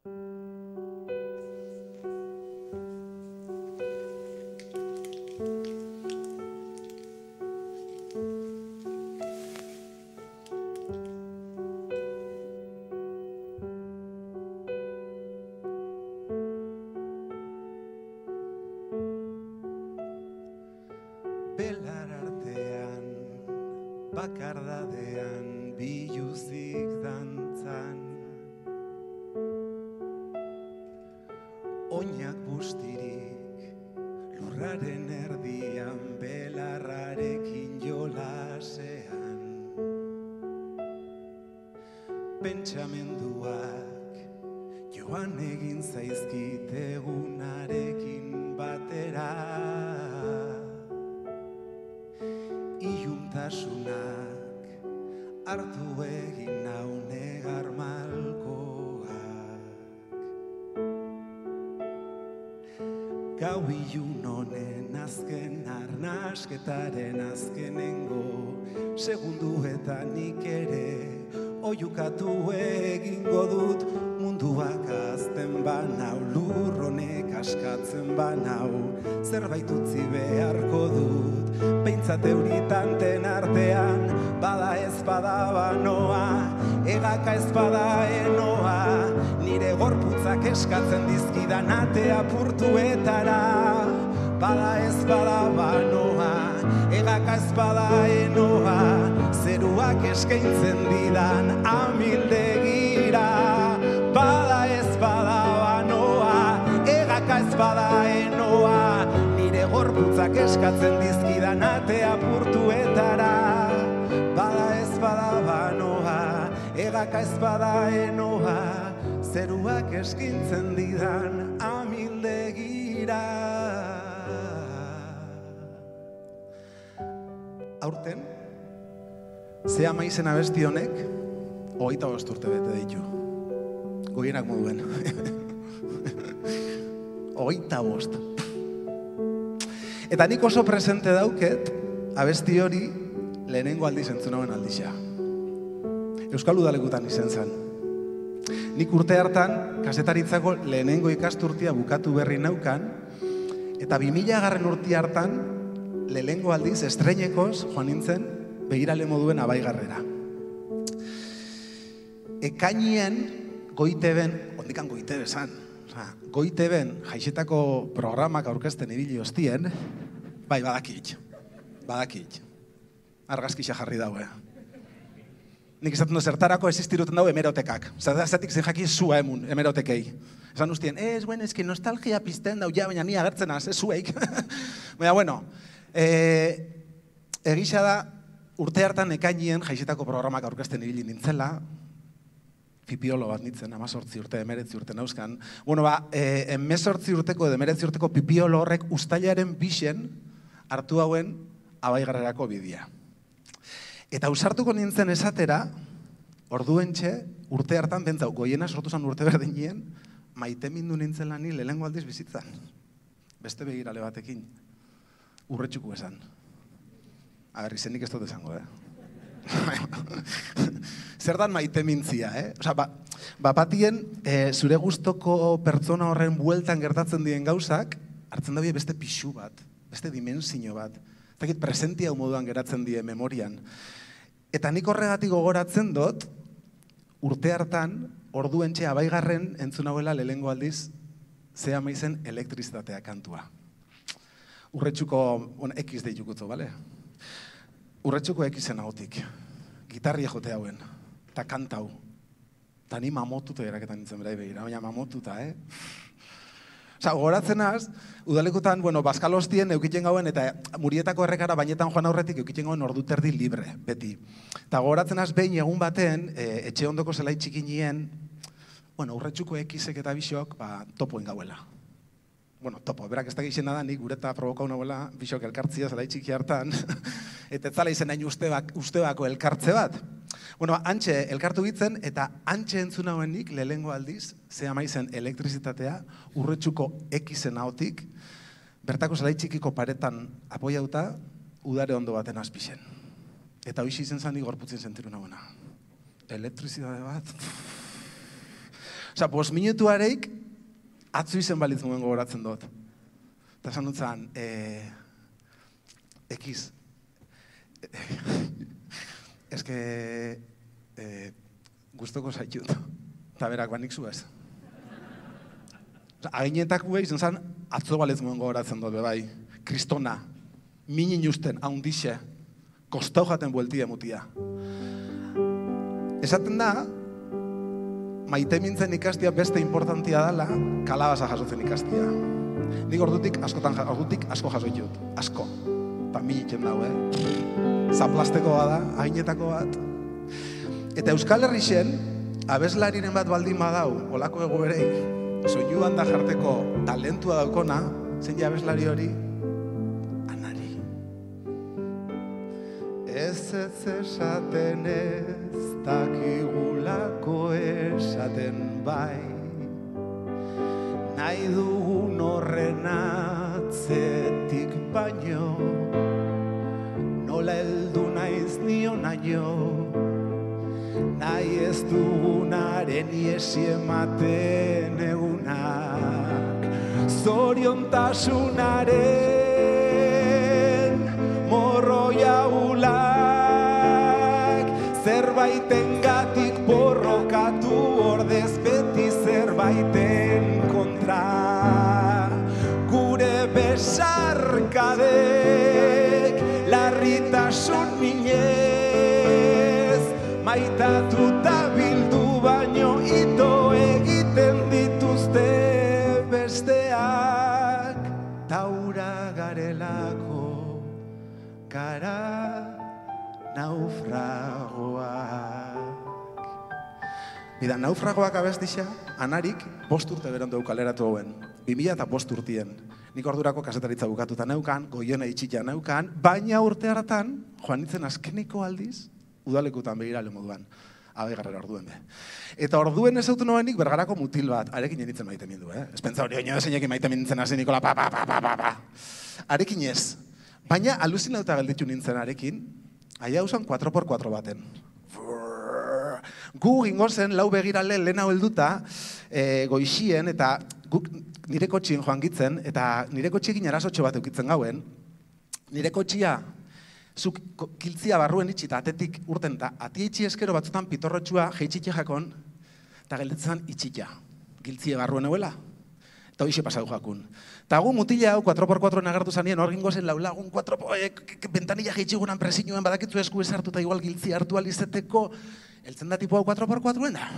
Belar artean, bakardadean, biluzik dantzan. Oinak bustirik, lurraren erdian, belarrarekin jolasean. Pentsamenduak joan egin zaizkit egunarekin batera. Iluntasunak hartu egin nau negar malkoak. Gau ilun honen azken arnasketaren azkenengo segunduetan nik ere oiukatu egingo dut. Munduak azten banau, lur honek askatzen banau, zerbait utzi beharko dut. Behintzat euritanten artean, bada ez bada banoa, egaka ez bada enoa, nire gorputzak eskatzen dizkidan ate apurtuetara. Bada ez bada banoa, egaka ez bada enoa, zeruak eskaintzen didan amildegira. Bada ez bada banoa, egaka ez bada enoa, nire gorputzak eskatzen dizkidan ate apurtuetara. Bada ez bada banoa, egaka ez bada enoa, zeruak eskintzen didan amildegira. Aurten, Zea Maizen abesti honek 25 urte bete ditu. Goienak moduen. 25. Eta nik oso presente dauket abesti hori lehenengo aldiz entzun hauen aldixa. Euskal Udalekutan izen zen. Nik urte hartan kazetaritzako lehenengo ikasturtia bukatu berri naukan, eta 2000 urte hartan lehenengo aldiz estreinekoz joan nintzen begirale moduen Abaigarrera. Ekainien Goiteben, ondikan Goitebe zan, Goiteben jaixetako programak aurkezten ibili hostien, bai, badakit. Argazkixa jarri daue. Nik izaten du zertarako existiruten daue hemerotekak. Zatik zen jakin zua emun, hemerotekei. Esan ustien, eski nostalgia pizten dau, ja, baina ni agertzen az, zueik. Baina, bueno, egisa da, urte hartan ekainien jaixetako programak aurkezten ibili nintzela, pipiolo bat nintzen, 18 urte, 19 urte nauzkan. Bueno, 18 urteko edo 19 urteko pipiolo horrek uztailaren bixen hartu hauen Abaigarrerako bidea. Eta ausartuko nintzen esatera, orduentxe, urte hartan bentzau, goiena sortu zan urte berdinien, maite mindu nintzen lani lehenengo aldiz bizitzan. Beste begirale batekin, urretxuku esan. A ber, izenik ez dut esango, Zer dan maite mintzia, Osa, batien zure gustoko pertsona horren bueltan gertatzen dien gauzak, hartzen dabe beste pixu bat, beste dimensio bat. Eta presentia moduan geratzen die memorian. Eta nik horregatik gogoratzen dut, urte hartan, orduentxe Abaigarren entzun hauela lehenengo aldiz, Zea Maizen elektrizitatea kantua. Urretxuko, X deitukutzo, bale? Urretxuko Xen ahotik, gitarri jote hauen, eta kantau. Eta ni mamotuta eraketan nintzen berai begira, baina mamotuta, Osa, gogoratzen az, udalekutan, bazkalostien eukiten gauen, eta Murietako errekara bainetan joan aurretik eukiten gauen ordu terdi libre, beti. Eta gogoratzen az, behin egun baten, etxe ondoko zelai txikinien, urretxuko Xek eta bisok, topoen gauela. Topo, berak ez da gixena da, nik gureta provokau nagoela, bisok elkartzia zelai txiki hartan, eta ez zala izen nahi ustebako elkartze bat. Antxe elkartu gitzen, eta antxe entzun hauenik lehenengo aldiz, Zea Maizen elektrizitatea, urretxuko Xen ahotik, bertako zelai txikiko paretan apoiauta, udare ondo baten azpixen. Eta hoiz izen zanik gorputzen sentiru nagoena. Elektrizitate bat... Osa, 5 minutu areik, atzu izen balitz nuen gogoratzen dut. Eta esan dutzen, ekiz, eske, guztoko zaitut, eta berak banik zuez. Aginetako izan zen, atzo balitz nuen gogoratzen dut, bebai, kristona, minin usten, haundixe, kostau jaten bueltia mutia. Esaten da, maite mintzen ikastia beste importantia dela, kalabaza jasotzen ikastia. Nik ordutik asko jaso ditut, asko. Eta militzen dago, zaplasteko da, hainetako bat. Eta Euskal Herrixen, abeslariren bat baldin badau, olako egoerei, soinu banda jarteko talentua daukona, zein abeslari hori, Anari. Ez esaten ez dakigulako esaten bai, nahi dugun horren atzetik baino, nola heldu naiz nionaino, nahi ez dugunaren iesi ematen egunak, zoriontasunaren morroia ulak, zerbaitengatik borrokatu ordez beti zerbaiten kontra, gure besarkadek larritasun minez, maitatuta bildu baino ito egiten dituzte besteak, taura garelako gara naufragoak. Bida, naufragoak abestixa, Anarik 5 urte berandu kaleratu hauen, 2005 urtien. Nik ordurako kasetaritza bukatuta neukan, goiona itxita neukan, baina urte hartan, joan nintzen azkeniko aldiz, udalekutan begirale moduan. Garrera orduen be. Eta orduen ez autu noenik Bergarako mutil bat, arekin nintzen maite mindu, Ez pentsa hori oino zeinekin maite mintzen hasi Nikola, pa. Arekin ez. Baina aluzinauta gelditu nintzen arekin, aia usan 4x4 baten. Gu gingo zen, lau begirale lehena helduta, goixien, eta guk nire kotxien joan gitzen, eta nire kotxiekin arasotxo bat eukitzen gauen, nire kotxia, zuk kiltzia barruen itxi eta atetik urten, eta atia itxi eskero batzutan pitorrotxua jeitxitxe jakon, eta gelditzen itxita, giltzia barruen euela, eta hoxe pasadu jakun. Eta gu mutila hau 4x4 agertu zanien, hor gingo zen laulagun 4, bentanilla jeitxigunan presinuen badakitzu esku esartu eta igual giltzia hartu alizeteko, eltzen da tipo hau 4x4-en da.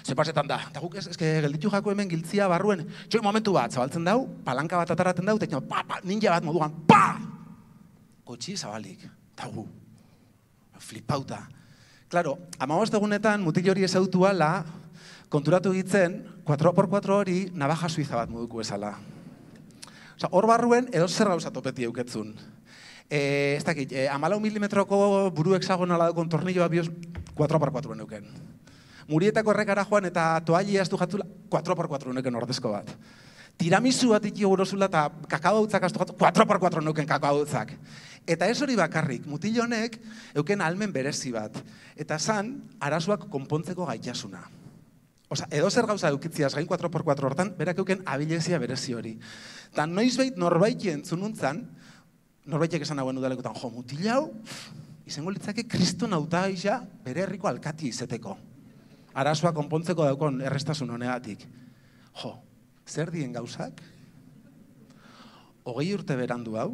Ze pasetan da. Eta guk gelditu jako hemen giltzia barruen. Txoi momentu bat, zabaltzen dau, palanka bat ataraten dau, eta ninja bat moduan, pa! Kotxi zabalik. Eta gu, flipauta. Klaro, 15 egunetan mutil hori ezautu ala, konturatu gitzen, 4x4 hori navaja suiza bat moduko ezala. Osa, hor barruen edo zer gauza topeti euketzun. Ez dakit, 14 milimetroko buru hexagonala daukon tornilloa bioz 4x4 euken. Murietako errekara joan eta toalli astu jatzula 4x4 euken ordezko bat. Tiramisu bat itio urosula eta kakao hautzak astu jatzu 4x4 euken kakao hautzak. Eta ez hori bakarrik, mutil honek euken almen berezi bat. Eta zan, arazoak konpontzeko gaitasuna. Osa, edo zer gauza eukitziaz gain 4x4 hortan, berak euken abilezia berezi hori. Eta noizbait norbaiti entzununtzan, norbaitek esan hauen udalekutan, jo, mutil hau, izango litzake kriston hautagaia bere herriko alkati izeteko. Arazoa konpontzeko daukon errestasun honegatik. Jo, zer dien gauzak? 20 urte berandu hau,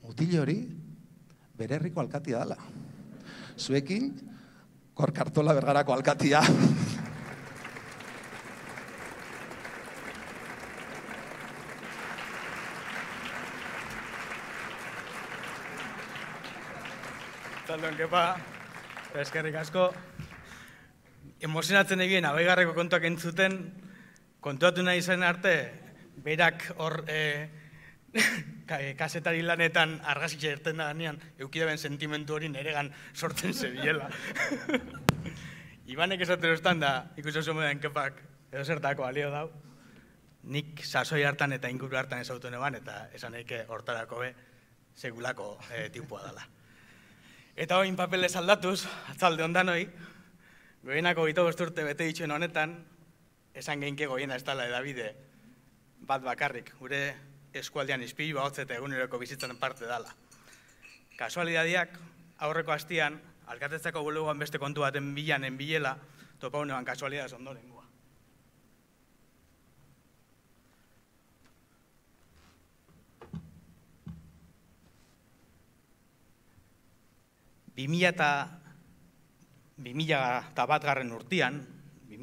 mutil hori bere herriko alkatia dala. Zuekin, Korkartola Bergarako alkatia. Zaldon, kepa, eskerrik asko. Emozionatzen egin, abaigarreko kontuak entzuten, kontuatu nahi zen arte, berak hor kasetari lanetan argazitxe erten da ganean, eukidaben sentimentu hori neregan sortzen zebilela. Ibanek esaten ostan da, ikusten zuen kepak, edo zertako alio dau. Nik sasoi hartan eta inguru hartan ezautu neban, eta esan eike hortarako be, segulako tipua dela. Eta hoin papelez aldatuz, atzalde ondan hoi, goienako 25 urte bete dituen honetan, esan geinke Goiena ez dela edabide bat bakarrik, gure eskualdean ispilu hotz eta eguneroko bizitzan parte dela. Kasualidadiak aurreko astian, alkatetzako bulegoan beste kontu baten bilanen bilela, topaunean kasualidadez ondorengoa.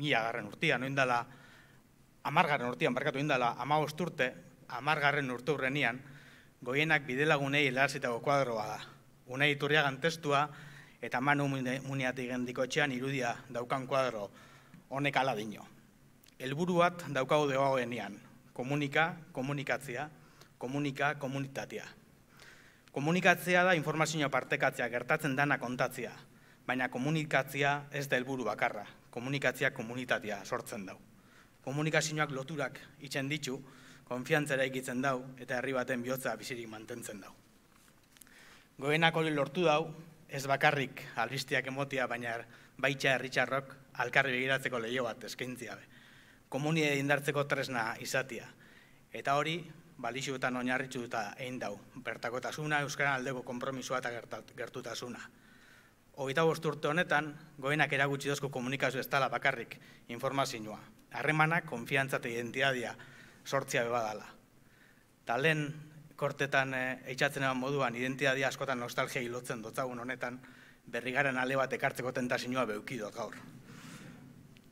Garren urtean, oindala, 10. urtean, barkatu oindala, 15 urte, 10. urte urrenian, Goienak bidelagunei helarazitako kuadroa da. Unai Iturriagan testua eta Manu Muniatigen dikotxean irudia daukan kuadro honek ala dino. Helburu bat daukagu degoenean, komunikatzea, komunitatea. Komunikatzea da informazioa partekatzea, gertatzen dana kontatzea, baina komunikatzea ez da helburu bakarra, komunikatzea komunitatea sortzen dau. Komunikazioak loturak itzen ditu, konfiantzera ikitzen dau eta herri baten bihotza bizirik mantentzen dau. Goienak hori lortu dau, ez bakarrik albisteak emotia, baina baitxa herritxarrok alkarri begiratzeko leiho bat eskaintzia be. Komunitatea indartzeko tresna izatia. Eta hori, balixuetan oinarritzu eta egin dau. Bertakotasuna, euskaran aldeko konpromisoa eta gertutasuna. 25 urte honetan, Goienak eragutsi dozko komunikazio ez dela bakarrik informazioa. Harremanak, konfiantza eta identitatea sortzia bebadala. Talen kortetan eitzatzen eban moduan, identitatea askotan nostalgia hilotzen dotzagun honetan, berrigaren ale bat ekartzeko tentazioa beukidot gaur.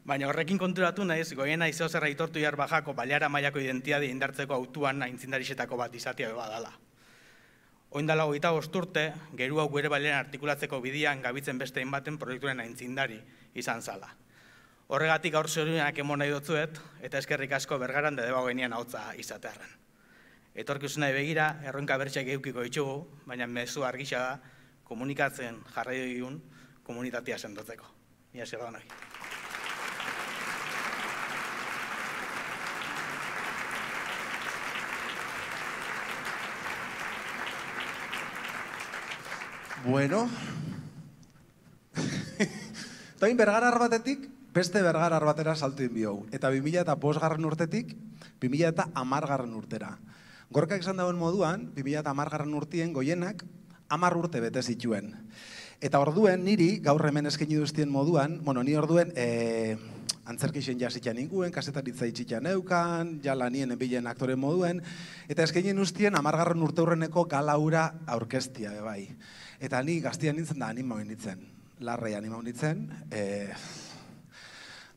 Baina horrekin konturatu naiz, Goiena izeozerra itortu jar bajako baliara mailako identitatea indartzeko autuan aintzindarixetako bat izatea bebadala. Oindala 25 urte, geru hau gure baliaren artikulatzeko bidian gabitzen beste hainbaten proiekturen aintzindari izan zala. Horregatik gaur zorionak emon nahi dotzuet, eta eskerrik asko Bergaran Debagoenian ahotza izatearren. Etorkizunari begira, erronka bertxak eukiko ditugu, baina mezu argisa da, komunikatzen jarrai dugun komunitatea sendotzeko. Mila esker da nahi. Bueno, toin Bergarar batetik, beste Bergarar batera saltu inbiou. Eta 2005 urtetik, 2010 urtera. Gorkak esan dauen moduan, 2010 urtien Goienak 10 urte bete zituen. Eta orduen niri, gaur hemen eskaini duztien moduan, ni orduen antzerkixen jasitxan inguen, kasetaritza itxitan eukan, jala nien enbilen aktoren moduen, eta eskaini duztien 10 urte urreneko galaura aurkestia, bai. Eta ni gaztian nintzen da animauen nintzen, larrei animauen nintzen.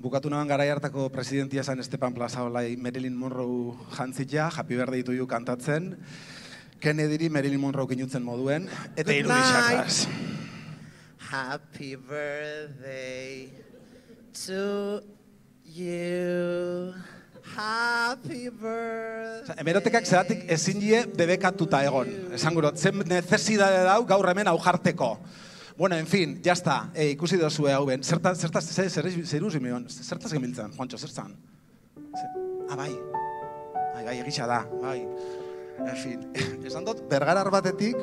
Bukatu nahan garai hartako presidentia zen Estepan Plazaolai Marilyn Monroe jantzitza, Happy Birthday to you kantatzen, Kennedy Marilyn Monroe kinutzen moduen. Eta night, happy birthday to you, happy birthday. Hemerotekak zeratik ezin die bebekatuta egon. Esan gurot, zen necesidade dau gaur hemen aujarteko. Bueno, en fin, ya está. Ikusi dozue hau ben. Zertaz gemiltzen, Juancho, zertzan? Bai. Bai, egisa da, bai. En fin, esan dut, Bergarar batetik,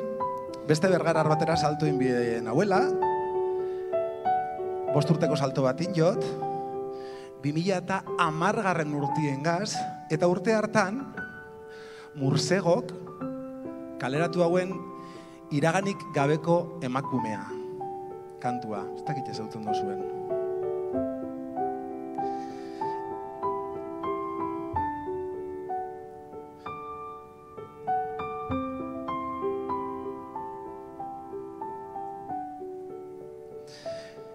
beste Bergarar batera salto inbideen abuela, 5 urteko salto bat injot, 2010 urtien gaz, eta urte hartan, Mursegok kaleratu hauen iraganik gabeko emakumea. Kantua, ez dakit ezautzen dozuen.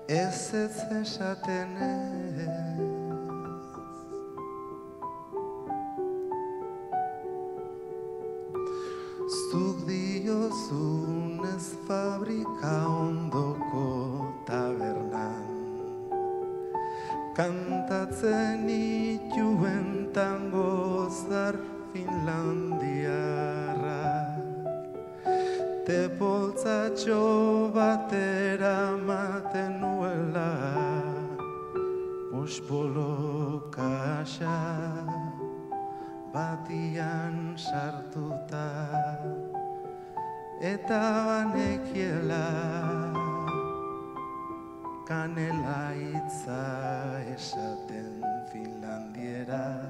Ez esaten ez, zuk diozunez fabrika ondoko tabernan, kantatzen ituen tango zar finlandiarra, te poltzatxo batera maten nuela, pospolo kaxa batian sartuta, eta banekiela kanela hitza esaten Finlandieraz,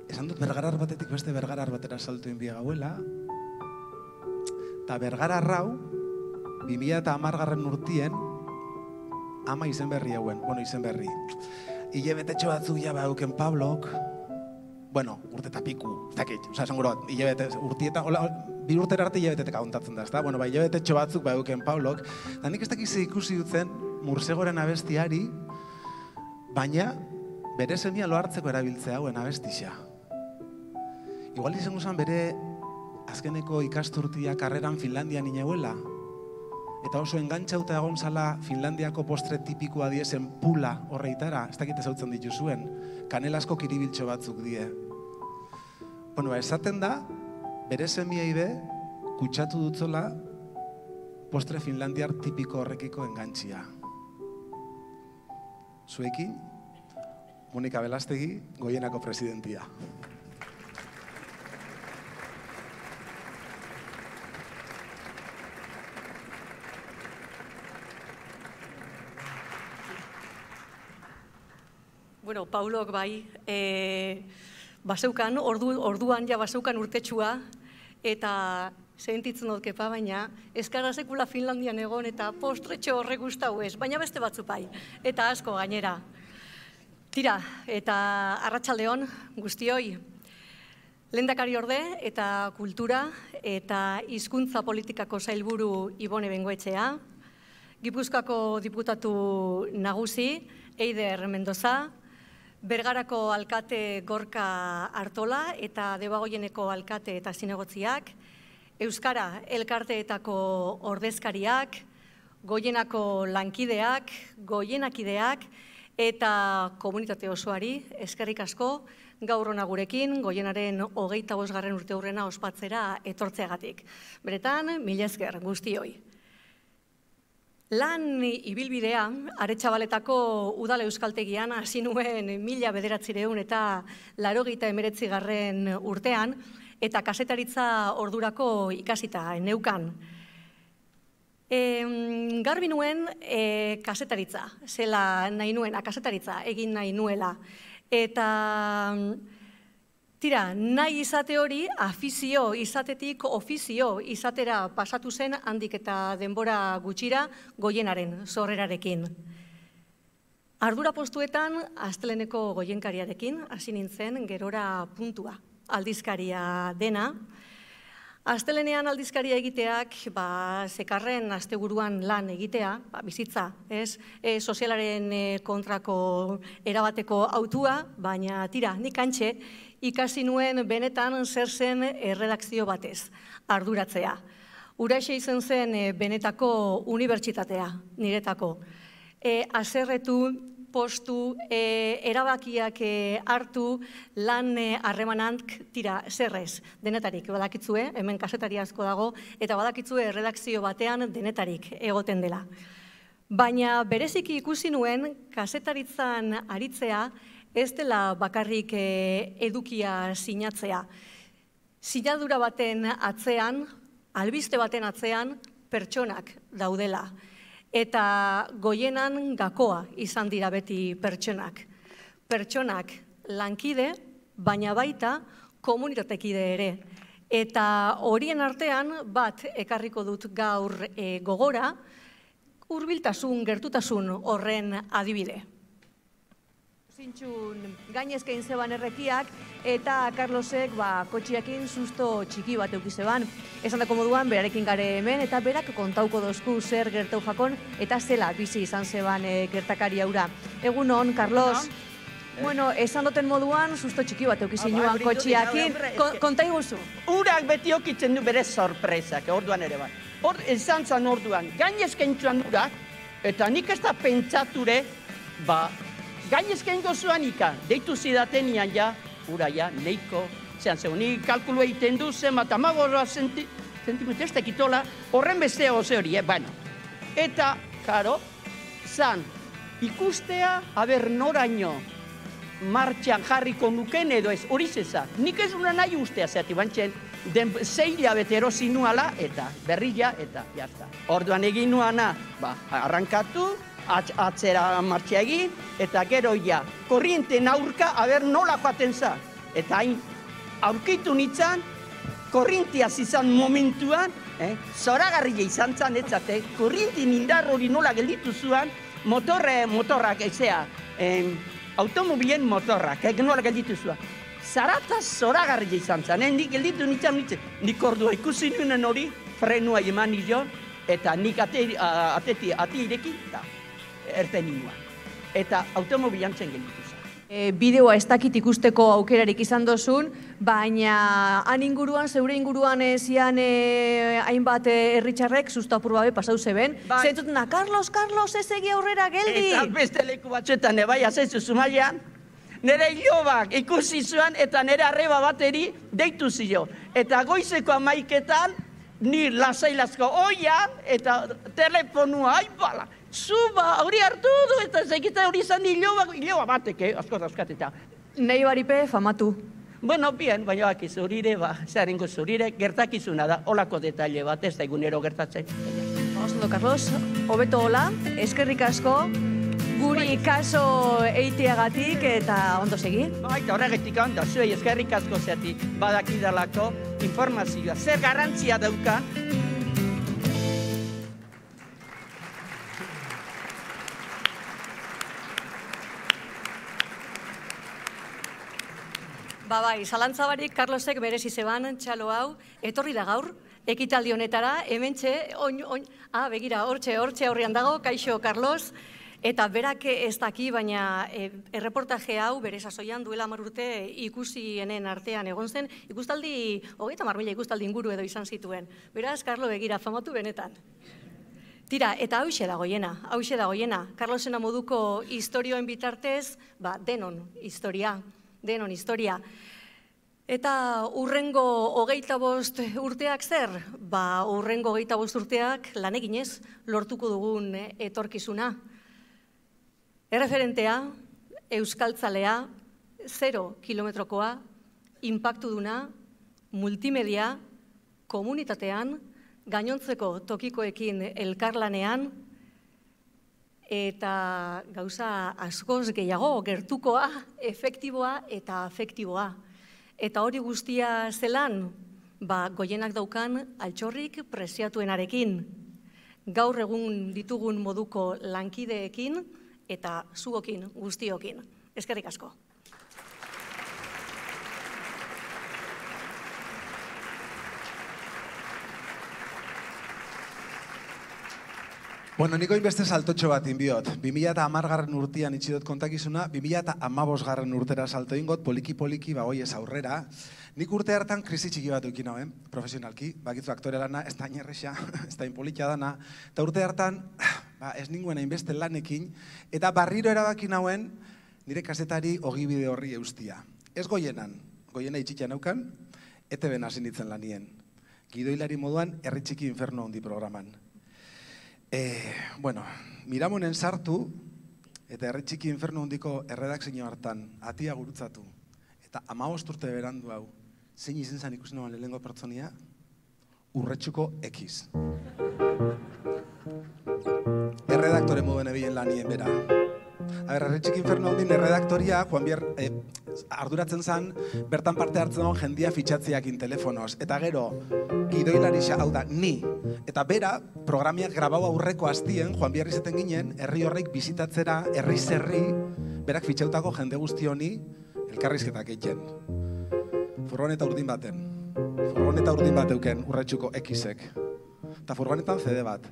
Esan dut bergarar batetik beste bergarar batera saltuen bia gauela, eta bergarar hau, 2010 urtien, ama izen berri hauen, izen berri. Hilebetetxo batzuk ja bauken Pablok, urte eta piku, ez dakit, esan gero bat, bi urtera arte hilebetetek aguntatzen da, ezta? Hilebetetxo batzuk bauken Pablok, eta nik ez dakize ikusi dutzen Mursegoren abestiari, baina bere semia lo hartzeko erabiltzea hauen abestixa. Igual izango zen bere azkeneko ikasturtia karreran Finlandian inauela, eta oso engantxauta egon zala Finlandiako postre tipikoa diezen pula horreitara, ez dakit ezautzen dituzuen, kanelasko kiribiltxo batzuk die. Esaten da, bere semiei be, kutsatu dutzola postre finlandiar tipiko horrekiko engantxia. Zuekin, Monika Belastegi, Goienako presidentia. Bueno, Paulok bai, baseukan, orduan ja baseukan urtetxua, eta sentitzen dut kepa, baina eskara sekula Finlandian egon eta postretxo horrek gustau ez, baina beste batzu bai, eta asko gainera. Tira, eta arratsaldeon guztioi, lehendakari orde eta kultura eta hizkuntza politikako sailburu Ibone Bengoetxea, Gipuzkoako diputatu nagusi Eider Mendoza, Bergarako alkate Gorka Artola eta Debagoieneko alkate eta zinegotziak, Euskara elkarteetako ordezkariak, Goienako lankideak, Goienakideak eta komunitate osoari eskerrik asko gaur hona gurekin Goienaren 25. urteurrena ospatzera etortzeagatik. Beretan, mila esker guztioi. Lan ibilbidea, Aretxabaletako udal euskaltegian hasi nuen 1989 eta 89. urtean, eta kasetaritza ordurako ikasita neukan. Garbi nuen kasetaritza, zela nahi nuen, kasetaritza egin nahi nuela. Eta tira, nahi izate hori, afizio izatetik ofizio izatera pasatu zen handik eta denbora gutxira Goienaren sorrerarekin. Ardura postuetan, asteleheneko goienkariarekin, hasi nintzen gerora puntua, aldizkaria dena. Astelenean aldizkaria egiteak, zekarren asteburuan lan egitea, bizitza, sozialaren kontrako erabateko autua, baina tira, nik antxe, ikasi nuen benetan zer zen erredakzio batez, arduratzea. Huraxe izan zen benetako unibertsitatea, niretako. Haserretu, postu, erabakiak hartu, lan harremanak, tira, zerrez, denetarik, badakitzue, hemen kasetari asko dago, eta badakitzue erredakzio batean denetarik egoten dela. Baina bereziki ikusi nuen, kasetaritzan aritzea, ez dela bakarrik edukia sinatzea. Sinadura baten atzean, albiste baten atzean, pertsonak daudela. Eta Goienan gakoa izan dira beti pertsonak. Pertsonak lankide, baina baita komunitatekide ere. Eta horien artean bat ekarriko dut gaur gogora, hurbiltasun, gertutasun horren adibide. Zintxun gainezkein zeban errekiak eta Carlosek kotxiakin susto txiki bat eukizeban. Esandako moduan, berarekin gare hemen eta berak kontauko dozku zer gertau jakon eta zela bizi izan zeban gertakari haura. Egun hon, Carlos. Bueno, esan duten moduan, susto txiki bat eukizinuan kotxiakin. Konta iguzu? Urak beti okitzen du bere sorpresak, orduan ere bat. Esan zan orduan, gainezkein zuan urak, eta nik ez da pentsature, gainezkein gozuan deitu zidatenian ja, ura ja, neiko, zean zeu, nik kalkulu egiten du, zenbat amagorra sentimentu, ez tekitola, horren beste oze hori, bueno. Eta, karo, zan, ikustea, aber noraino, martxan jarriko nuken edo ez, hori zeza. Nik ez una nahi ustea zeati bantxen, 6 hilabete erosi nuala eta berrila eta jazta. Orduan egin nuana, arrankatu, atzera martxea egin, eta gero ja, korrienten aurka, aber nola joaten za. Eta hain, aurkitu nintzen, korrintiaz izan momentuan, zoragarria izan zan, etzate, korrintien indar hori nola gelditu zuan, motorrak, automobilen motorrak, nola gelditu zuan. Zarataz zoragarria izan zan, nik gelditu nintzen, nik ordua ikusi nuen hori, frenua eman nizio, eta nik ati ireki, eta erten nioan. Eta automobilan zen gelditu zan. Bideoa ez dakit ikusteko aukerarik izan dozun, baina han inguruan, zeure inguruan zian hainbat herritxarrek sustapur babe pasau zeben. Zentzutena, Carlos, ez egi aurrera geldi! Eta beste leku batzuetan ebai azetzu zumaian, nire hilobak ikusi zuan eta nire arreba bateri deitu zio. Eta goizeko 11etan, ni lasailazko oian eta telefonua aipala. Zuba, hori hartu du, eta zekita hori izan hiloba batek, asko dauzkateta. Nei baripe, famatu. Bueno, bien, baina bakiz, urire, zeharengo zurire, gertakizuna da, holako detaile bat, ez da egunero gertatzen. Ondo, Carlos, hobeto hola, eskerrik asko, guri kaso eiteagatik eta ondo segi. Eta horregetik handa, zuei eskerrik asko zeatik, badakidalako informazioa, zer garrantzia dauka. Bai, zalantzabarik Carlosek berezi zeban txalo hau, etorri da gaur, ekitaldi honetara, hementxe, begira, hortxe aurrean dago, kaixo Carlos, eta berak ez daki, baina erreportaje hau bere sasoian duela 10 urte ikusienen artean egon zen, ikustaldi, 30.000 ikustaldi inguru edo izan zituen. Beraz, Carlo, begira, famatu benetan. Tira, eta hauxe da goiena. Carlosena moduko historioen bitartez, denon historia. Eta urrengo 25 urteak zer? Urrengo 25 urteak lan eginez lortuko dugun etorkizuna. Erreferentea, euskaltzalea, 0 kilometrokoa, inpaktuduna, multimedia, komunitatean, gainontzeko tokikoekin elkarlanean, eta gauza askoz gehiago, gertukoa, efektiboa eta afektiboa. Eta hori guztia zelan, goienak daukan altxorrik preziatuenarekin. Gaur egun ditugun moduko lankideekin eta zuokin guztiokin. Eskerrik asko. Bueno, niko inbeste saltotxo bat inbiot. 2010 urtean itxidot kontakizuna, 2015 urtera salto ingot, poliki-poliki bagoiez aurrera. Nik urte hartan krisi txiki bat dukin hauen, profesionalki, bakitzu aktore lana, ez da inerresa, ez da inpolitia dana. Eta urte hartan, ez ninguen hainbeste lanekin, eta barriro erabakin hauen, nire kasetari ogibide horri eustia. Ez goiena itxitia naukan, ETB-en hasi nintzen lanien. Gidoilari moduan, Herri Txiki Inferno handi programan. Bueno, Miramonen sartu, eta Herri Txiki Inferno handiko erredakzio hartan, atia gurutzatu. Eta 15 urte berandu hau, zein izen zan ikusi noan lehenengo pertsonia? Urretxuko X. Erredaktore moduen ebilen lanien bera. Herri Txiki Inferno handin erredaktoria, Juan Bier arduratzen zan, bertan parte hartzen dagoen jendia fitxatziakin telefonoz. Eta gero, gidoilarisa, hau da, ni. Eta bera, programiak grabau aurreko hastien, Juan Bier izaten ginen, herri horreik bizitatzera, herri-zerri, berak fitxautako jende guzti honi, elkarrizketak egiten. Furgoneta urdin bat euken Urretxuko X-ek. Eta furgonetan CD bat.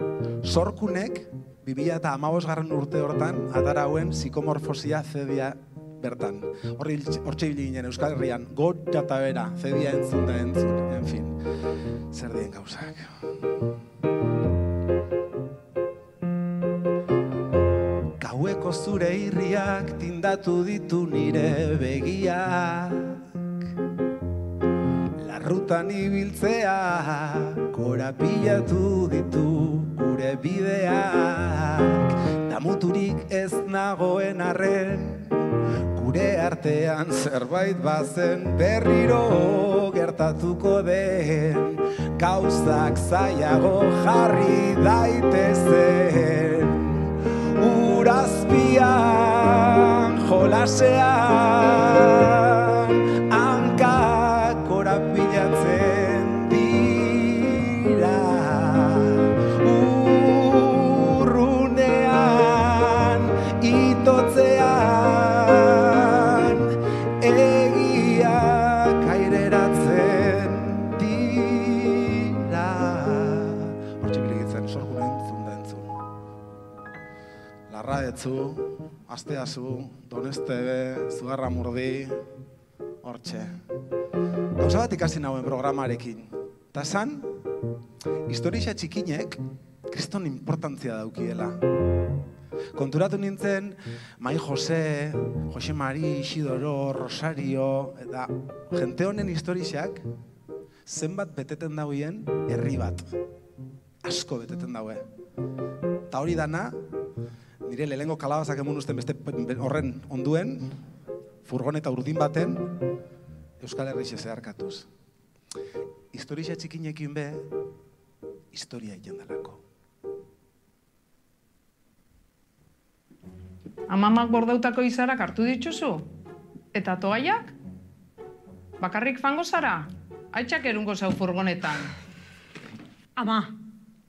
Sorkunek, 2015 urte hortan, atara hauen psikomorfosia CD-a bertan. Hortxe hibili ginen Euskal Herrian, gotxa eta bera, CD-a entzun, en fin. Zer dien gauzak. Gaueko zure irriak tindatu ditu nire begiak, larrutan ibiltzea korapilatu ditu gure bideak, damuturik ez nagoen arren gure artean zerbait bazen berriro gertatuko den, gauzak zailago jarri daitezen, urazpian jolasean hankak korapilatzen dira, urrunean itotzean egiak aireratzen dira. Hortxe biligitzen, sorgune entzun da entzun. Larra etzu, asteazu, donestebe, zugarra murdi, hortxe. Gauza bat ikasi nauen programarekin. Ta esan, historia txikinek kriston importantzia daukiela. Konturatu nintzen, Mai Jose, Jose Mari, Isidoro, Rosario, eta jente honen historiak zenbat beteten dauen herri bat. Asko beteten daue. Ta hori dana, nire lehengo kalabazak emun usten beste horren onduen, furgoneta urdin baten, Euskal Herrixe zeharkatuz. Historia txikinekin be, historia egin delako. Amamak bordautako izarak hartu dituzu? Eta toaiak? Bakarrik fango zara? Aitzak erungo zau furgonetan. Ama,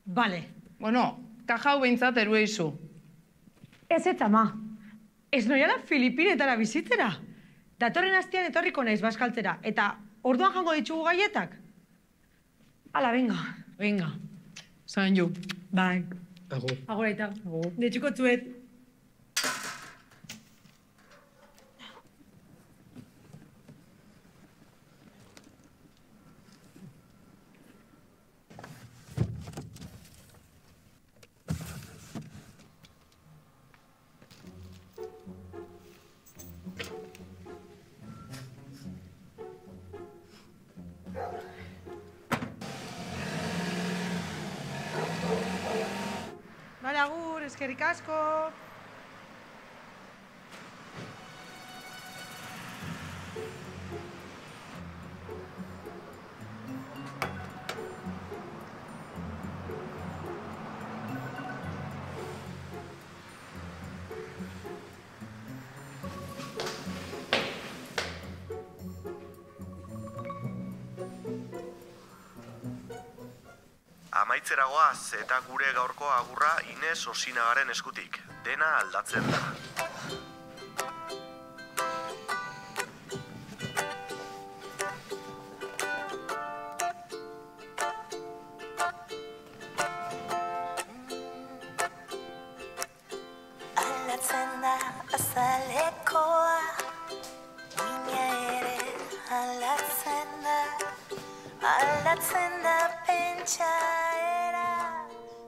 bale. Bueno, kaja hau behintzat erueizu. Ez ama. Ez noiala Filipinetara bizitera. Datorren astean etorriko naiz Baskaltzera. Eta orduan jango ditugu gaietak. Ala, venga. Venga. Zain ju. Bai. Agur. Agur aita. Detxuko tzuet. Bale, agur, eskerrik asko. Amaitzera goaz eta gure gaurko agurra Ines Osinagaren eskutik. Dena aldatzen da. Aldatzen da azalekoa, mina ere aldatzen da pentsaera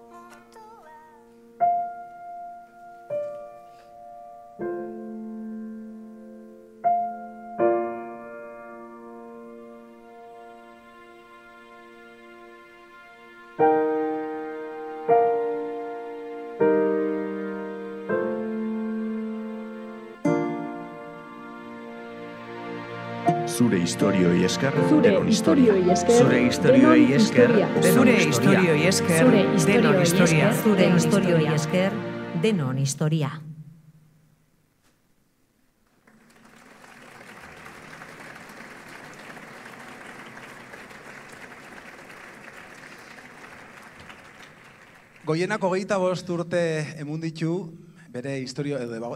muntua. Zure historioi esker, Zure denon historioi esker, Zure historioi esker, Zure historioi esker, denon historia. Zure historioi esker, denon historia. Goienak 25 urte emun ditu, bere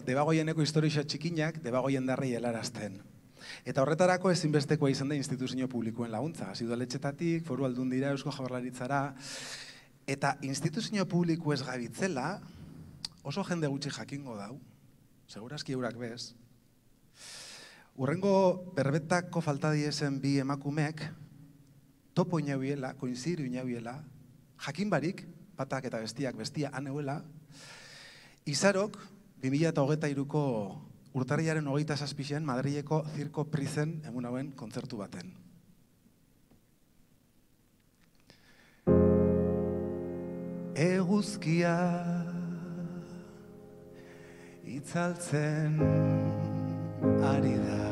debagoieneko historia txikinak debagoien darrei helarazten. Eta horretarako ezinbestekoa izan da instituzio publikoen laguntza. Hasi udaletxetatik, foru aldundira, Eusko Jaurlaritzara. Eta instituzio publiko ez gabitzela, oso jende gutxi jakingo dau, segurazki eurak bez. Urrengo berbetako falta diesen bi emakumek, topo inauiela, koinziru inauiela, jakin barik, batak eta bestia aneuela, izarok, 2023ko urtarriaren 27an Madrileko Zirko Prizen egun hauen kontzertu baten. Eguzkia itzaltzen ari da.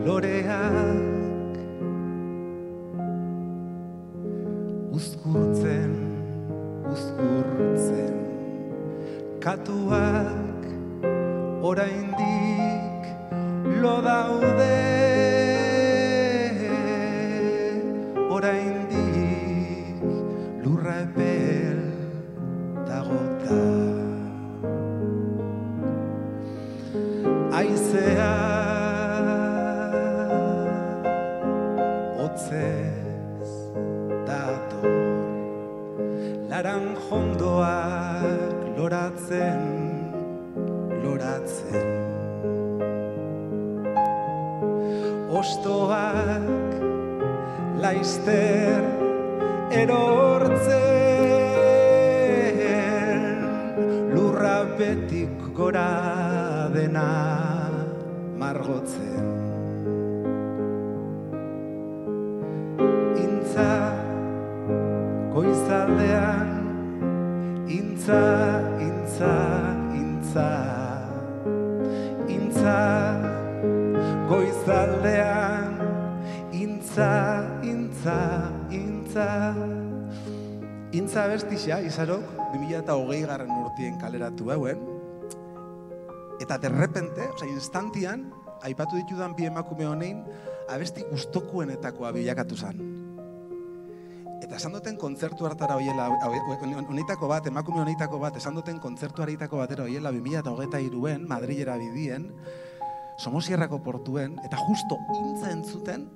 Loreak uzkurtzen, uzkurtzen, katuak oraindik lo daude, oraindik lurra epel dagota. Aizea hotzez dator, laranjondoak loratzen, loratzen. Ostoak laizter erortzen, lurra betik gora dena margotzen. Intza goizaldean, intza, intza, intza, intza goizaldean, intza, intza, intza. Intza abestia Izarok 2020 urtien kaleratu hauen, eta derrepente, instantian, aipatu ditudan bi emakume honein, abesti gustokuenetakoa bilakatu zen. Eta esan duten kontzertu hartara hoiela, honetako bat, emakume honetako bat, esan duten kontzertu haritako batera hoiela 2023an, Madrilera bidien, Somosierrako portuen, eta justo intza entzuten,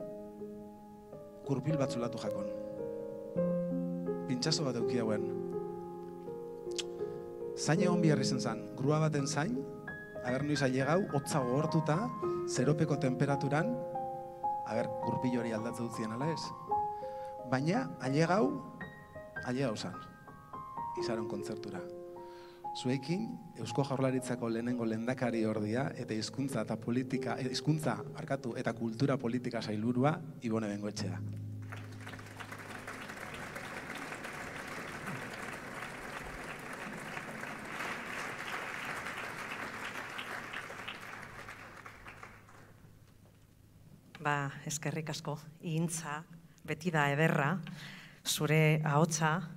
kurpil bat zulatu jakon. Pintxazo bat euki hauen. Zain egon biharri zen, grua baten zain, aber noiz ailegau, hotza gogortuta, zeropeko temperaturan, kurpil hori aldatze dutzien ala ez. Baina, ailegau zan, Izaron kontzertura. Zuekin, Eusko Jaurlaritzako lehenengo lehendakari ordia eta hizkuntza eta kultura politika sailburua Ibone Bengoetxea. Eskerrik asko, Intza, beti da ederra, zure ahotsa,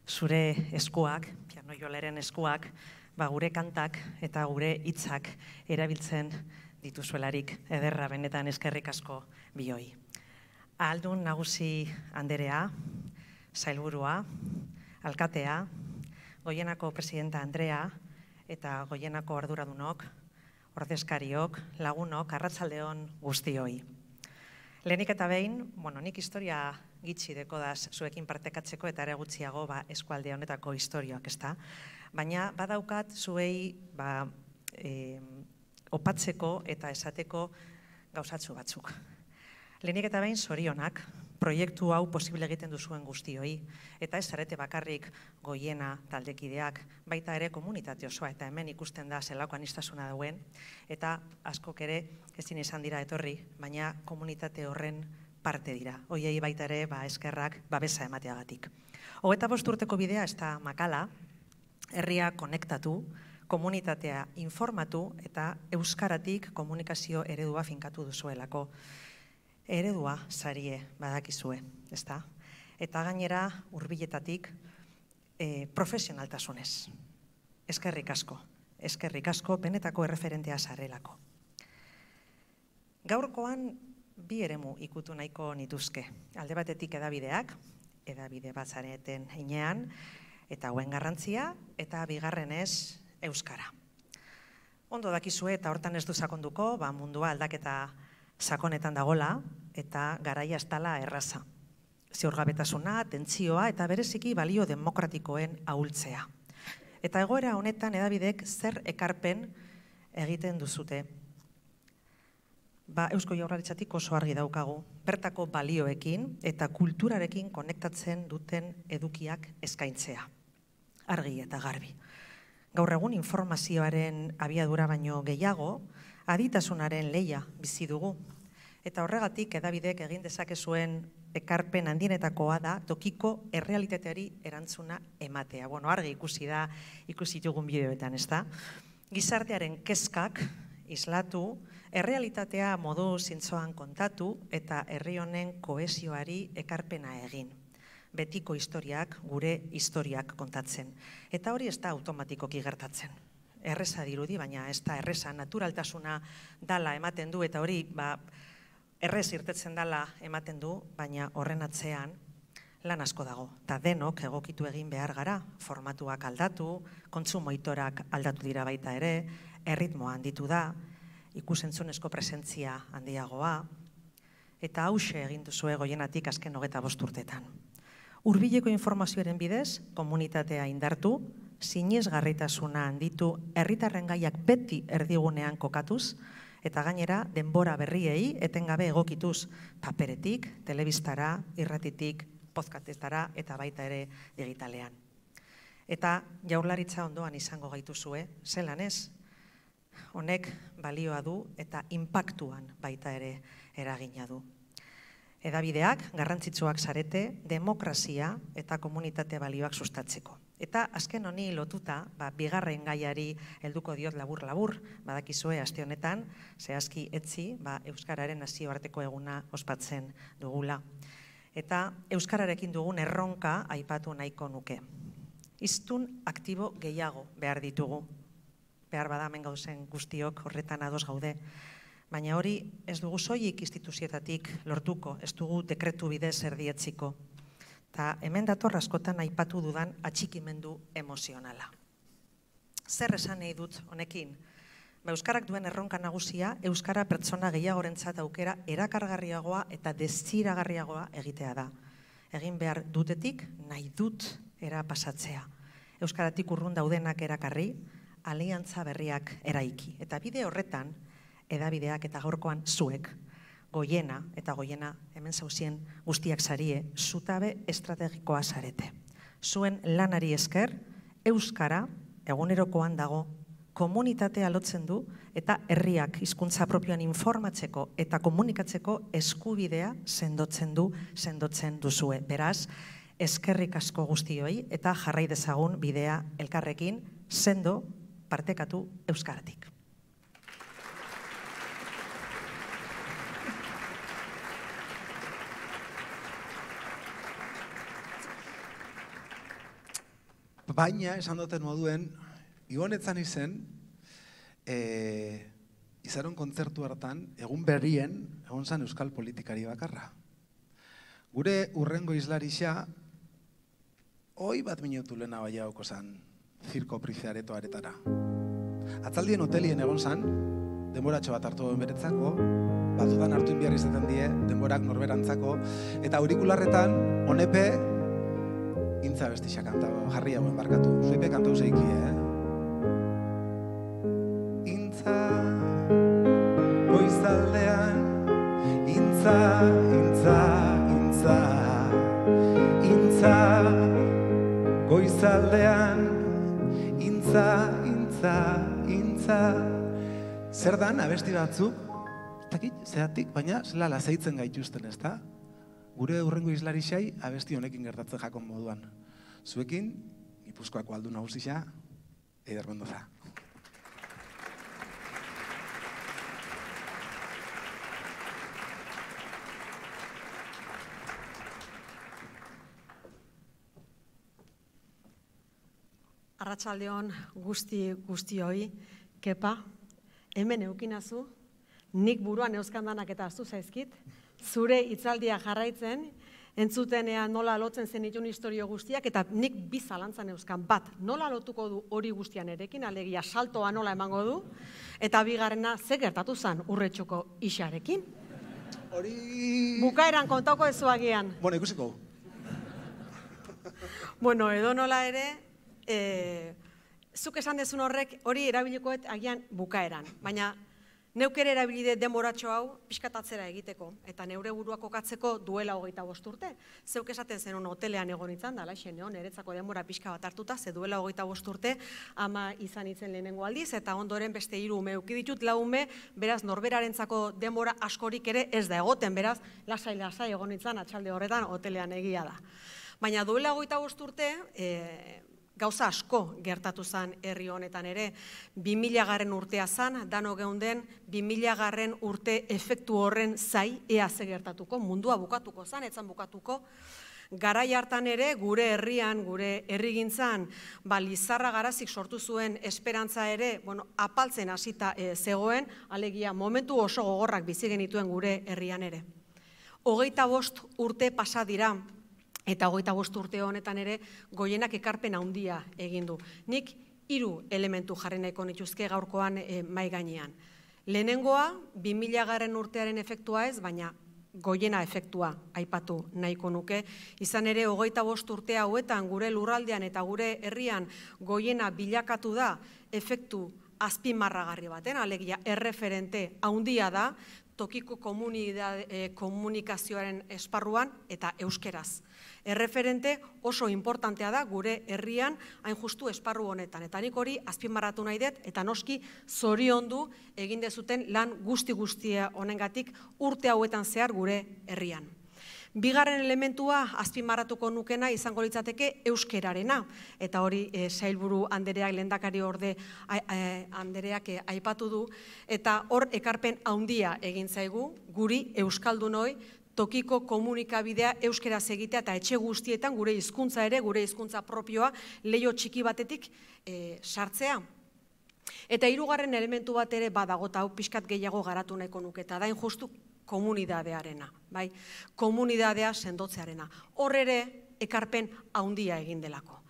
zure eskuak, piano joleren eskuak, gure kantak eta gure hitzak erabiltzen dituzuelarik ederra, benetan eskerrik asko bioi. Ahaldun Nagusi Anderea, sailburua, alkatea, Goienako presidenta Andrea eta Goienako arduradunok, ordezkariok, lagunok, arratsaldeon guztioi. Lehenik eta behin, nik historia gitxi dekodaz zuekin partekatzeko eta ere gutxiago eskualde honetako historioak, ezta? Baina badaukat zuei opatzeko eta esateko gauzatzu batzuk. Lehenik eta behin zorionak, proiektu hau posible egiten duzuen guztioi, eta ez zarete bakarrik Goiena taldekideak, baita ere komunitate osoa, eta hemen ikusten da zelako anistasuna dauen, eta askok ere ezin izan dira etorri, baina komunitate horren parte dira. Hoiei baita ere eskerrak babesa emateagatik. 25 urteko bidea ez da makala, herria konektatu, komunitatea informatu eta euskaratik komunikazio eredua finkatu duzuelako. Eredua sarie badakizue, ezta? Eta gainera hurbiletatik profesionaltasunez. Eskerrik asko, benetako erreferentea zarelako. Gaurkoan bi eremu ikutu nahiko nituzke. Alde batetik edabide bat zareten heinean, eta hauen garrantzia, eta bigarrenez euskara. Ondo dakizue eta hortan ez du sakonduko, mundua aldaketa sakonetan dagola eta garaia ez dela erraza. Ziurgabetasuna, tentsioa eta bereziki balio demokratikoen ahultzea. Eta egoera honetan edabidek zer ekarpen egiten duzute. Eusko Jaurlaritzatik oso argi daukagu, bertako balioekin eta kulturarekin konektatzen duten edukiak eskaintzea. Argi eta garbi. Gaur egun informazioaren abiadura baino gehiago, aditasunaren lehia bizi dugu. Eta horregatik edabidek egin dezakezuen ekarpen handienetakoa da tokiko errealitateari erantzuna ematea. Argi ikusi dugun bideoetan, ez da? Gizartearen kezkak islatu, errealitatea modu zintzoan kontatu eta herri honen kohesioari ekarpena egin. Betiko historiak, gure historiak kontatzen. Eta hori ez da automatikoki gertatzen. Erreza dirudi, baina ez da erreza, naturaltasuna dala ematen du, eta hori errez irtetzen dala ematen du, baina horren atzean lan asko dago. Eta denok egokitu egin behar gara, formatuak aldatu, kontsumoitorak aldatu dira baita ere, erritmoa handitu da, ikusentzunezko presentzia handiagoa, eta hause egin duzue Goienatik azken 25 urtetan. Hurbileko informazioaren bidez, komunitatea indartu, sinesgarritasuna handitu, herritarren gaiak beti erdigunean kokatuz, eta gainera denbora berriei etengabe egokituz paperetik, telebistara, irratitik, podcastetara eta baita ere digitalean. Eta Jaurlaritza ondoan izango gaituzue, zelan ez? Honek balioa du eta inpaktuan baita ere eragina du. Hedabideak garrantzitsuak zarete demokrazia eta komunitate balioak sustatzeko. Eta azken honi lotuta, bigarren gaiari helduko diot labur-labur, badakizue aste honetan, zehazki etzi, Euskararen nazioarteko eguna ospatzen dugula. Eta Euskararekin dugun erronka aipatu nahiko nuke. Hiztun aktibo gehiago behar ditugu. Behar bada hemen gauzen guztiok horretan ados gaude. Baina hori ez dugu soilik instituzioetatik lortuko, ez dugu dekretu bidez erdietziko. Eta hemen dator askotan aipatu dudan atxikimendu emozionala. Zer esan nahi dut honekin? Euskarak duen erronka nagusia, Euskara pertsona gehiagorentzat aukera erakargarriagoa eta desiragarriagoa egitea da. Egin behar dutetik nahi dut era pasatzea. Euskaratik urrun daudenak erakarri, aliantza berriak eraiki. Eta bide horretan, hedabideak eta gaurkoan zuek, Goiena eta Goiena hemen zauzien guztiak zarie, zutabe estrategikoa zarete. Zuen lanari esker, Euskara egunerokoan dago, komunitatea lotzen du eta herriak hizkuntza propioan informatzeko eta komunikatzeko eskubidea sendotzen duzue. Beraz, eskerrik asko guztioi eta jarrai dezagun bidea elkarrekin sendo partekatu Euskaratik. Baina, esan duten moduen, igonetzan izen, izaron kontzertu hartan, egun berrien, egon zan euskal politikari bakarra. Gure urrengo islarixa, hoi bat minutu lehena baiaoko zan, zirko prizeareto aretara. Atzaldien hotelien egon zan, denboratxo bat hartu beretzako, batutan hartu inbiar izaten die, denborak norberantzako, eta aurikularretan, honepe, intza bestixa kantau, jarri hauen barkatu. Zuipe kantau zeiki, Intza, goizaldean, intza, intza, intza, intza, goizaldean, intza, intza, intza. Zer dan abesti batzuk, zeatik, baina zela lasaitzen gaituzten, ez da? Gure urrengo islarixai abesti honekin gertatzen jakon moduan. Zuekin, Gipuzkoako aldu nagusia, Eider Mendoza. Arratsaldeon guztioi, kepa, hemen eukinazu, nik buruan euskandanak eta astu zaizkit, zure hitzaldia jarraitzen, entzutenean nola lotzen zen itun historio guztiak, eta nik bi zalantzan euskan bat, nola lotuko du hori guztian erekin, alegia saltoa nola emango du, eta bigarrena ze gertatu zen Urretxoko isarekin. Hori... Bukaeran kontauko ezuagian. Bueno, ikusiko. Bueno, edo nola ere, zuk esan dezun horrek hori erabilikoet agian bukaeran, baina neuk ere erabilide denboratxo hau pixkatatzera egiteko, eta neure burua kokatzeko duela 25 urte. Zeuk esaten zenun hotelean egon izan, da laixen, niretzako denbora pixka bat hartuta, ze duela 25 urte, ama izan itzen lehenengo aldiz, eta ondoren beste 3 ume ukiditut, 4 ume, beraz norberarentzako denbora askorik ere ez da egoten, beraz, lasai egon izan, atxalde horretan hotelean egia da. Baina duela 25 urte, gauza asko gertatu zen herri honetan ere. 2000 urtea zen, dano geunden 2000 urte efektu horren zai ea ze gertatuko, mundua bukatuko zen, etzan bukatuko. Garai hartan ere, gure herrian, gure herrigintzan, Lizarra Garazik sortu zuen esperantza ere, apaltzen hasita zegoen, alegia momentu oso gogorrak bizi genituen gure herrian ere. 25 urte pasa dira, eta 25 urte honetan ere, Goienak ekarpen handia egin du. Nik 3 elementu jarri nahiko nituzke gaurkoan mahai gainean. Lehenengoa, 2000 urtearen efektua ez, baina Goiena efektua aipatu nahiko nuke. Izan ere, 25 urte hauetan gure lurraldean eta gure herrian Goiena bilakatu da efektu azpimarragarri baten, alegia erreferente handia da, tokiko komunikazioaren esparruan eta euskeraz. Erreferente oso importantea da gure herrian hain justu esparru honetan. Eta nik hori azpimarratu nahi dut eta noski zoriondu egin dezuten lan guzti-guztia honengatik urte hauetan zehar gure herrian. Bigarren elementua azpimarratuko nukena izango litzateke euskerarena. Eta hori sailburu Andereak, lehendakari orde Andereak aipatu du. Eta hor ekarpen handia egin zaigu guri euskaldunoi tokiko komunikabidea euskeraz egitea eta etxe guztietan gure hizkuntza ere, gure hizkuntza propioa leiho txiki batetik sartzea. Eta hirugarren elementu bat ere badago eta hau pixkat gehiago garatu nahiko nuke eta dain justu komunidadearena, bai? Komunidadea sendotzearena. Hor ere ekarpen handia egin delako.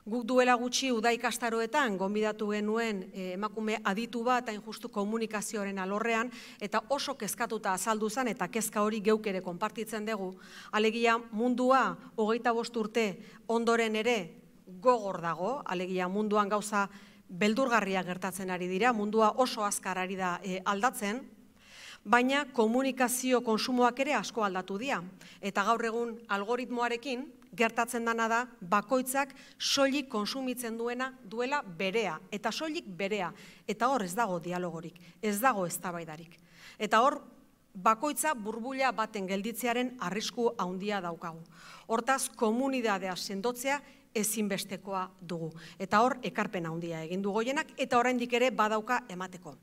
Guk duela gutxi uda ikastaroetan gonbidatu genuen emakume aditu bat hain justu komunikazioaren alorrean eta oso kezkatuta azaldu zen eta kezka hori geuk ere konpartitzen dugu. Alegia mundua 25 urte ondoren ere gogor dago, alegia munduan gauza beldurgarria gertatzen ari dira, mundua oso azkar ari da aldatzen, baina komunikazio konsumoak ere asko aldatu dira. Eta gaur egun algoritmoarekin gertatzen dana da bakoitzak soilik konsumitzen duela berea, eta soilik berea. Eta hor ez dago dialogorik, ez dago eztabaidarik. Eta hor bakoitza burbuila baten gelditzearen arrisku handia daukagu. Hortaz, komunidadea sendotzea ezinbestekoa dugu. Eta hor ekarpen handia egin du Goienak eta oraindik ere badauka emateko.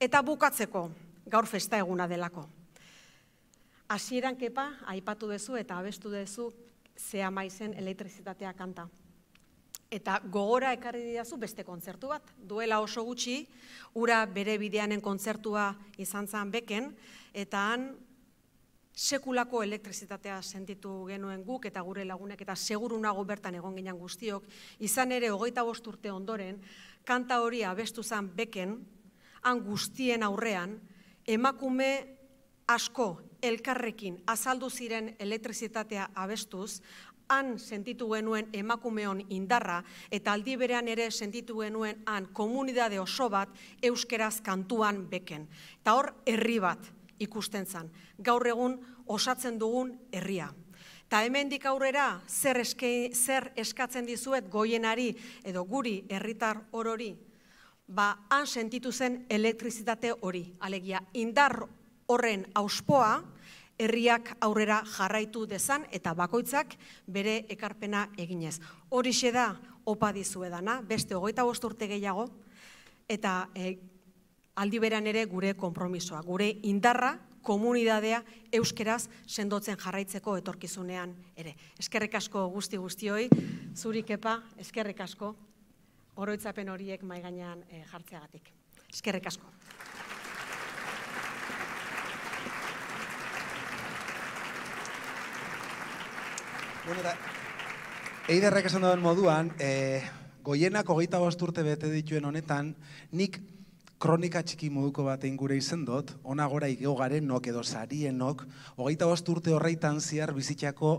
Eta bukatzeko, gaur festa eguna delako. Hasieran Kepa aipatu duzu eta abestu duzu Ze Amaizen elektrizitatea kanta. Eta gogora ekarri didazu beste kontzertu bat. Duela oso gutxi, ura bere bideanen kontzertua izan zen Beken, eta han sekulako elektrizitatea sentitu genuen guk eta gure lagunek, eta seguru nago bertan egon ginen guztiok, izan ere 25 urte ondoren, kanta hori abestu zen Beken, han guztien aurrean, emakume asko elkarrekin azaldu ziren elektrizitatea abestuz, han sentitu genuen emakumeon indarra eta aldi berean ere sentitu genuen han komunidade oso bat euskeraz kantuan Beken. Eta hor herri bat ikusten zen, gaur egun osatzen dugun herria. Eta hemendik aurrera zer eskatzen dizuet Goienari edo guri herritar orori, han sentitu zen elektrizitate hori, alegia indar horren auspoa, herriak aurrera jarraitu dezan eta bakoitzak bere ekarpena eginez. Horixe da opa dizuedana, beste 25 urte gehiago, eta aldi berean ere gure konpromisoa, gure indarra, komunidadea euskeraz sendotzen jarraitzeko etorkizunean ere. Eskerrik asko guztioi, zuri Kepa, eskerrik asko, oroitzapen horiek mahai gainean jartzeagatik. Eskerrik asko. Eiderrek esan duen moduan, Goienak 25 urte bete dituen honetan, nik kronika txiki moduko batein gure izen dut, ona gora igeo garenok edo sarienok, 25 urte horreitan ziar bizitzako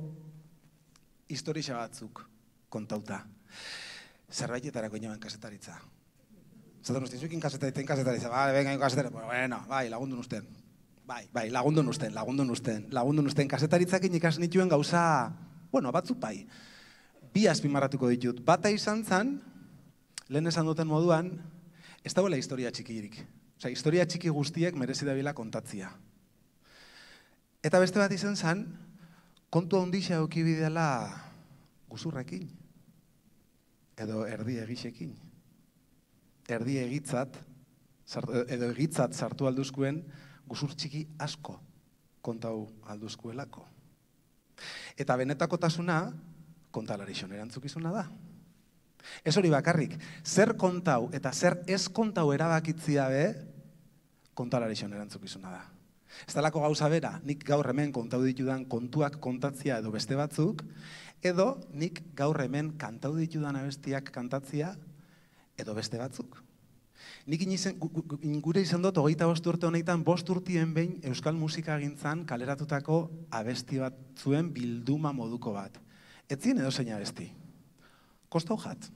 historia batzuk kontauta. Zerbaitetarako inoen kasetaritza. Zaten ustean, zuekin kasetaritza, venga, kasetaritza, bueno, bai, lagundu nusten. Bai, lagundu nusten. Kasetaritzak ikas nituen gauza, bueno, batzuk bai. Bi azpimarratuko ditut. Bata izan zen, lehen esan duten moduan, ez dagoela historia txikirik. Osea, historia txiki guztiek merezi dabila kontatzia. Eta beste bat izan zen, kontu handixa eukibidela guzurrekin. edo erdi egixekin. Erdi egitzat, edo egitzat sartu alduzkuen guzur txiki asko kontau alduzkuelako. Eta benetakotasuna kontalarixon erantzukizuna da. Ez hori bakarrik, zer kontau eta zer ez kontau erabakitzia be, kontalarixon erantzukizuna da. Ez talako gauza bera, nik gaur hemen kontau ditudan kontuak kontatzia edo beste batzuk, edo nik gaur hemen kantau ditudan abestiak kantatzia edo beste batzuk. Nik gure izan dut 25 urte honetan 5 urtien behin euskal musikagintzan kaleratutako abesti bat zuen bilduma moduko bat. Etzien edo zein abesti. Kostau jat.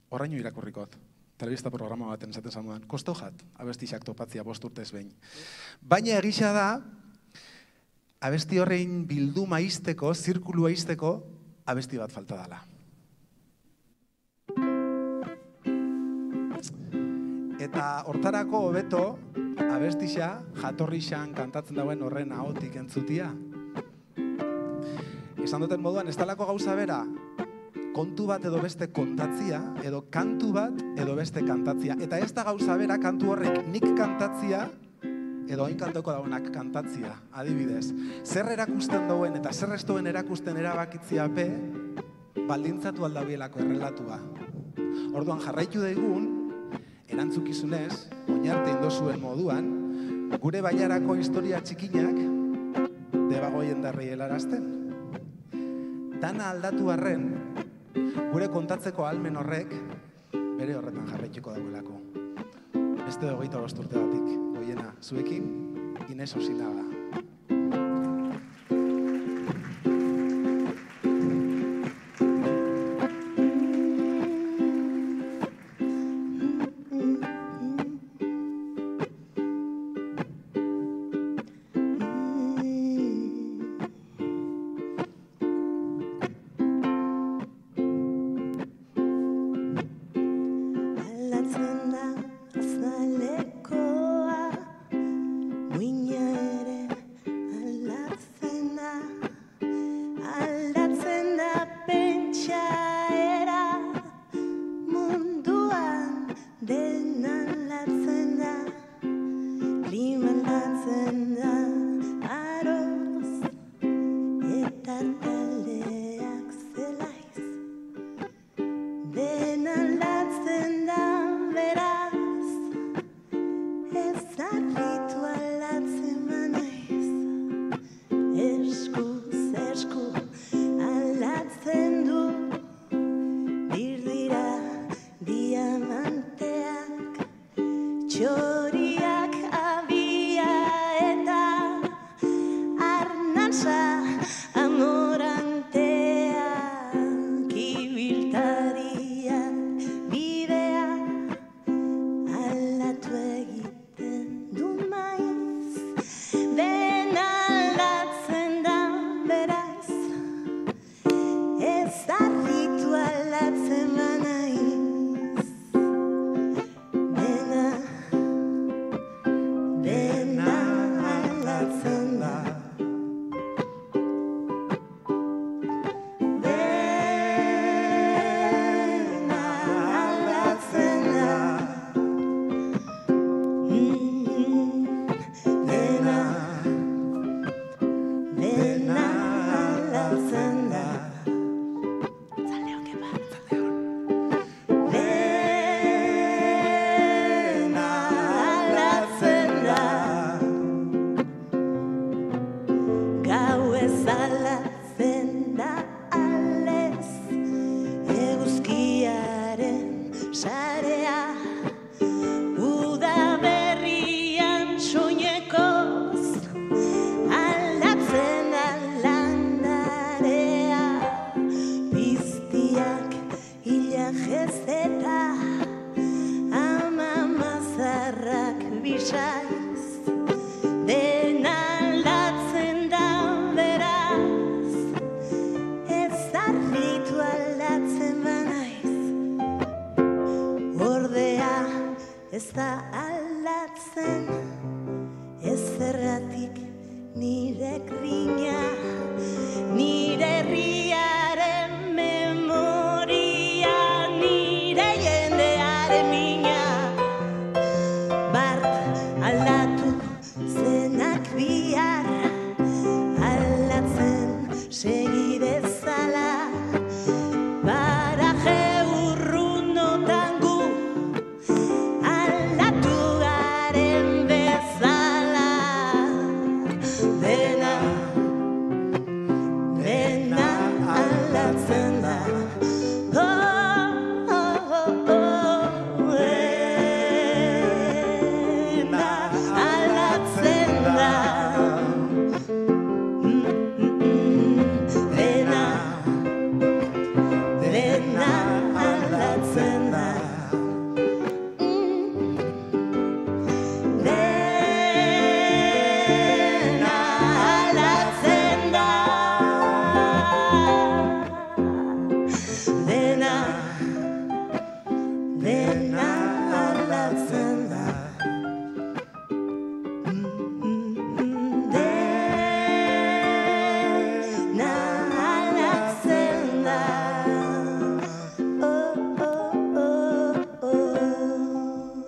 Horraino irakurrikot. Telebista programa baten esaten zamuan. Kostau jat. Abestixak topatzia 5 urtez behin. Baina egisa da, abesti horrein bilduma izteko, zirkulua izteko, abesti bat falta dela. Eta hortarako hobeto, abestixa, jatorrixan kantatzen dauen horren ahotik entzutia. Esan duten moduan, ez talako gauza bera, kontu bat edo beste kontatzia, edo kantu bat edo beste kantatzia. Eta ez da gauza bera, kantu horrek nik kantatzia, edo hain kantoko dauenak kantatzia, adibidez. Zer erakusten dauen eta zer ez duen erakusten erabakitzia pe, baldintzatu aldabielako errelatua. Orduan jarraitu daigun, erantzukizunez, oinarte indozuen moduan, gure baiarako historia txikinak debagoien darrei helarazten. Dana aldatu arren, gure kontatzeko ahalmen horrek bere horretan jarraituko dauelako. Beste 25 urte batik, goiena, zuekin, Ines Osinaga. Dena aldatzen da beraz segi dezala, paraje urrunotan gu aldatu garen bezala. Dena aldatzen da.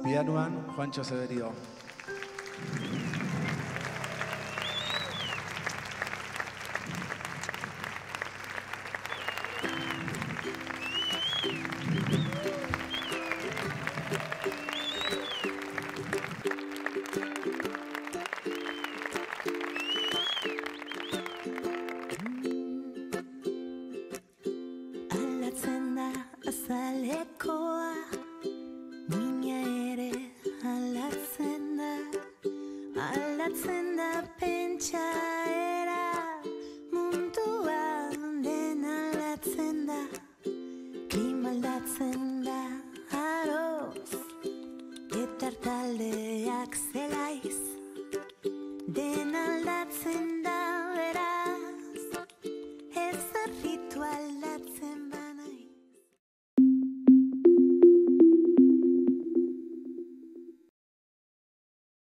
Pianoan, Juancho Severio.